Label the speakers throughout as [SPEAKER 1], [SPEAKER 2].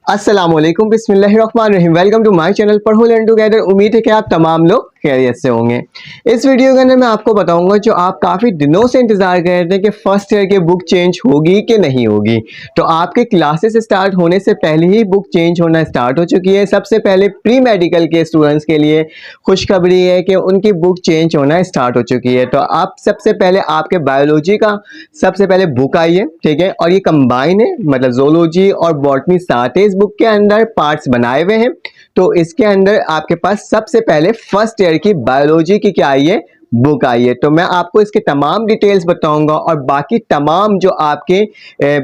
[SPEAKER 1] अस्सलामुअलैकुम बिस्मिल्लाहिर्रहमानिर्रहीम। Welcome to my channel पढ़ो लर्न टुगेदर। उम्मीद है कि आप तमाम लोग खैरियत से होंगे। इस वीडियो के अंदर मैं आपको बताऊंगा जो आप काफ़ी दिनों से इंतज़ार कर रहे थे कि फर्स्ट ईयर की बुक चेंज होगी कि नहीं होगी। तो आपके क्लासेस स्टार्ट होने से पहले ही बुक चेंज होना स्टार्ट हो चुकी है। सबसे पहले प्री मेडिकल के स्टूडेंट्स के लिए खुशखबरी है कि उनकी बुक चेंज होना स्टार्ट हो चुकी है। तो आप सबसे पहले आपके बायोलॉजी का सबसे पहले बुक आई है, ठीक है, और ये कंबाइन है, मतलब जोलॉजी और बॉटनी साथ है। इस बुक के अंदर पार्ट्स बनाए हुए हैं। तो इसके अंदर आपके पास सबसे पहले फर्स्ट ईयर की बायोलॉजी की क्या आई है, बुक आई है। तो मैं आपको इसके तमाम डिटेल्स बताऊंगा और बाकी तमाम जो आपके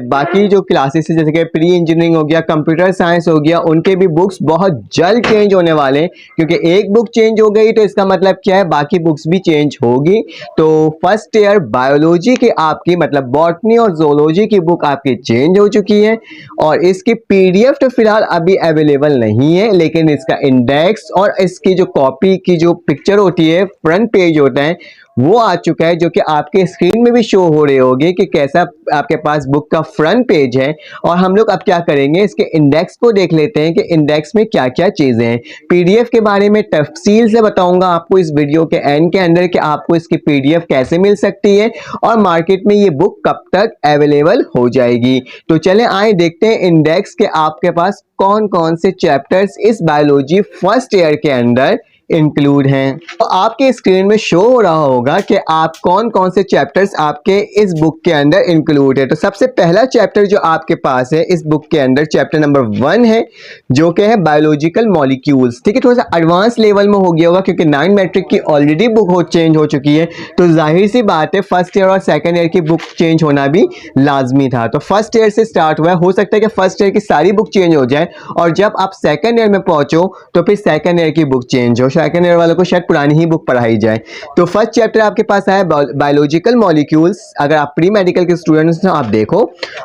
[SPEAKER 1] बाकी जो क्लासेस है, जैसे कि प्री इंजीनियरिंग हो गया, कंप्यूटर साइंस हो गया, उनके भी बुक्स बहुत जल्द चेंज होने वाले हैं। क्योंकि एक बुक चेंज हो गई तो इसका मतलब क्या है, बाकी बुक्स भी चेंज होगी। तो फर्स्ट ईयर बायोलॉजी की आपकी मतलब बॉटनी और जोलॉजी की बुक आपकी चेंज हो चुकी है और इसकी पीडीएफ तो फिलहाल अभी अवेलेबल नहीं है, लेकिन इसका इंडेक्स और इसकी जो कॉपी की जो पिक्चर होती है, फ्रंट पेज होता है, वो आ चुका है, जो कि आपके स्क्रीन में भी शो हो रहे होंगे कि कैसा आपके पास बुक का फ्रंट पेज है। और हम लोग अब क्या करेंगे, इसके इंडेक्स को देख लेते हैं कि इंडेक्स में क्या क्या चीजें हैं। पीडीएफ के बारे में तफसील से बताऊंगा आपको इस वीडियो के एंड के अंदर कि आपको इसकी पीडीएफ कैसे मिल सकती है और मार्केट में ये बुक कब तक अवेलेबल हो जाएगी। तो चले आए देखते हैं इंडेक्स के आपके पास कौन कौन से चैप्टर्स इस बायोलॉजी फर्स्ट ईयर के अंदर इंक्लूड हैं। तो आपके स्क्रीन में शो हो रहा होगा कि आप कौन कौन से चैप्टर्स आपके इस बुक के अंदर इंक्लूड है। तो सबसे पहला चैप्टर जो आपके पास है इस बुक के अंदर, चैप्टर नंबर 1 है, जो कि है बायोलॉजिकल मॉलिक्यूल्स। ठीक है, थोड़ा सा एडवांस लेवल में हो गया होगा क्योंकि 9 मैट्रिक की ऑलरेडी बुक चेंज हो चुकी है। तो जाहिर सी बात है फर्स्ट ईयर और सेकेंड ईयर की बुक चेंज होना भी लाजमी था। तो फर्स्ट ईयर से स्टार्ट हुआ है, हो सकता है कि फर्स्ट ईयर की सारी बुक चेंज हो जाए और जब आप सेकेंड ईयर में पहुंचो तो फिर सेकेंड ईयर की बुक चेंज हो, सेकेंड ईयर वालों को शायद पुरानी ही बुक पढ़ाई जाए। तो फर्स्ट चैप्टर आपके पास है बायोलॉजिकल मॉलिक्यूल्स। अगर आप प्री मेडिकल के स्टूडेंट्स हैं आप देखो,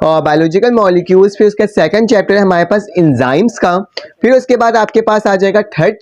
[SPEAKER 1] और बायोलॉजिकल मॉलिक्यूल्स। फिर उसका सेकंड चैप्टर है हमारे पास एंजाइम्स का। फिर उसके बाद आपके पास आ जाएगा थर्ड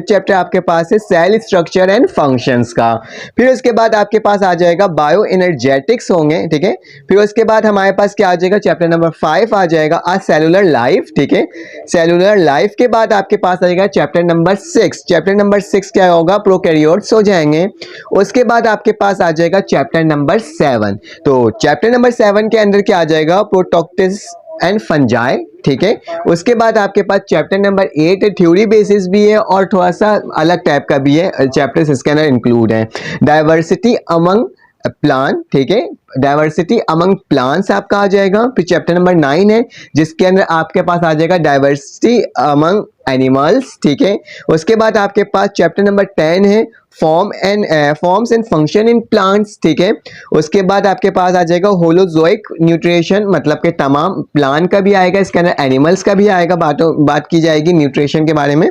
[SPEAKER 1] चैप्टर आपके पास है सेल स्ट्रक्चर एंड फंक्शंस का। फिर उसके बाद आपके पास आ जाएगा बायो एनर्जेटिक्स होंगे, ठीक है। फिर उसके बाद हमारे पास क्या आ जाएगा, चैप्टर नंबर 5 आ जाएगा सेलुलर लाइफ, ठीक है। सेलुलर लाइफ के बाद आपके पास आ जाएगा चैप्टर नंबर 6। चैप्टर नंबर 6 क्या होगा, प्रोकैरियोट्स हो जाएंगे। उसके बाद आपके पास आ जाएगा चैप्टर नंबर 7। तो चैप्टर नंबर 7 के अंदर क्या आ जाएगा, प्रोटोक्टिस एंड फंजाई, ठीक है। उसके बाद आपके पास चैप्टर नंबर 8 है, थ्योरी बेसिस भी है और थोड़ा सा अलग टाइप का भी है, चैप्टर्स इसके अंदर इंक्लूड है। डाइवर्सिटी अमंग प्लांट, ठीक है, डाइवर्सिटी अमंग प्लांट्स आपका आ जाएगा। फिर चैप्टर नंबर 9 है जिसके अंदर आपके पास आ जाएगा डाइवर्सिटी अमंग एनिमल्स, ठीक है। उसके बाद आपके पास चैप्टर नंबर 10 है forms and function in plants, ठीक है। उसके बाद आपके पास आ जाएगा होलोजोइक न्यूट्रिशन, मतलब कि तमाम प्लांट का भी आएगा, इसके अंदर एनिमल्स का भी आएगा, बात की जाएगी न्यूट्रिशन के बारे में।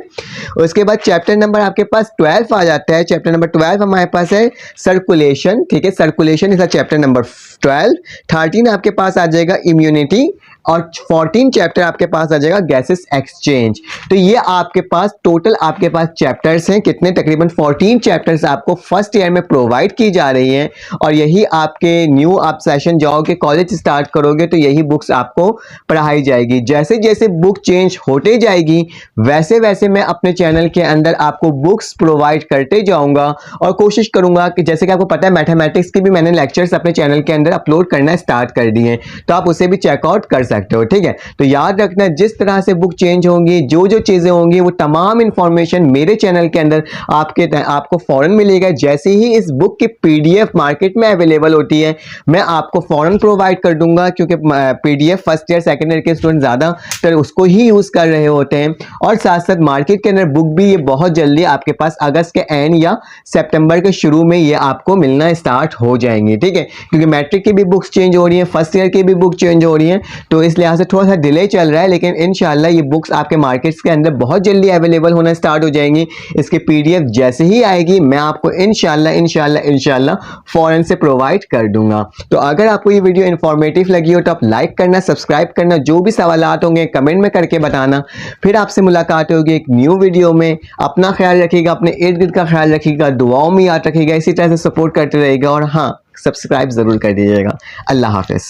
[SPEAKER 1] उसके बाद चैप्टर नंबर आपके पास 12 आ जाता है। चैप्टर नंबर 12 हमारे पास है सर्कुलेशन, ठीक है। Circulation is chapter number 12। 13 आपके पास आ जाएगा इम्यूनिटी और 14 चैप्टर आपके पास आ जाएगा गैसेस एक्सचेंज। तो ये आपके पास टोटल आपके पास चैप्टर्स हैं कितने, तकरीबन 14 चैप्टर्स आपको फर्स्ट ईयर में प्रोवाइड की जा रही हैं। और यही आपके न्यू आप सेशन जाओगे, कॉलेज स्टार्ट करोगे तो यही बुक्स आपको पढ़ाई जाएगी। जैसे जैसे बुक चेंज होते जाएगी वैसे वैसे मैं अपने चैनल के अंदर आपको बुक्स प्रोवाइड करते जाऊंगा और कोशिश करूंगा कि जैसे कि आपको पता है मैथमेटिक्स की भी मैंने लेक्चर्स अपने चैनल के अंदर अपलोड करना स्टार्ट कर दिए हैं, तो आप उसे भी चेकआउट कर सकते हो, ठीक है। तो याद रखना जिस तरह से बुक चेंज होंगी, जो जो चीजें होंगी, वो तमाम इंफॉर्मेशन मेरे चैनल के अंदर आपको फौरन मिलेगा। जैसे ही इस बुक की पीडीएफ मार्केट में अवेलेबल होती है मैं आपको फौरन प्रोवाइड कर दूंगा, क्योंकि PDF first year second year के स्टूडेंट ज्यादातर उसको ही यूज कर रहे होते हैं। और साथ साथ मार्केट के अंदर बुक भी ये बहुत जल्दी आपके पास अगस्त के एंड या सितंबर के शुरू में ये आपको मिलना स्टार्ट हो जाएंगे, ठीक है। क्योंकि मैट्रिक की भी बुक्स चेंज हो रही है, फर्स्ट ईयर की भी बुक चेंज हो रही है, तो इस लिहाज से थोड़ा सा डिले चल रहा है, लेकिन इंशाल्लाह ये बुक्स आपके मार्केट्स के अंदर बहुत जल्दी अवेलेबल होना स्टार्ट हो जाएंगी। इसकी पीडीएफ जैसे ही आएगी मैं आपको इंशाल्लाह फौरन से प्रोवाइड कर दूंगा। तो अगर आपको ये वीडियो इंफॉर्मेटिव लगी हो तो आप लाइक करना, सब्सक्राइब करना, जो भी सवालात होंगे कमेंट में करके बताना। फिर आपसे मुलाकात होगी एक न्यू वीडियो में। अपना ख्याल रखिएगा, अपने इर्द गिर्द का ख्याल रखिएगा, दुआओं में याद रखिएगा, इसी तरह से सपोर्ट करते रहेगा और हाँ, सब्सक्राइब जरूर कर दीजिएगा। अल्लाह हाफिज।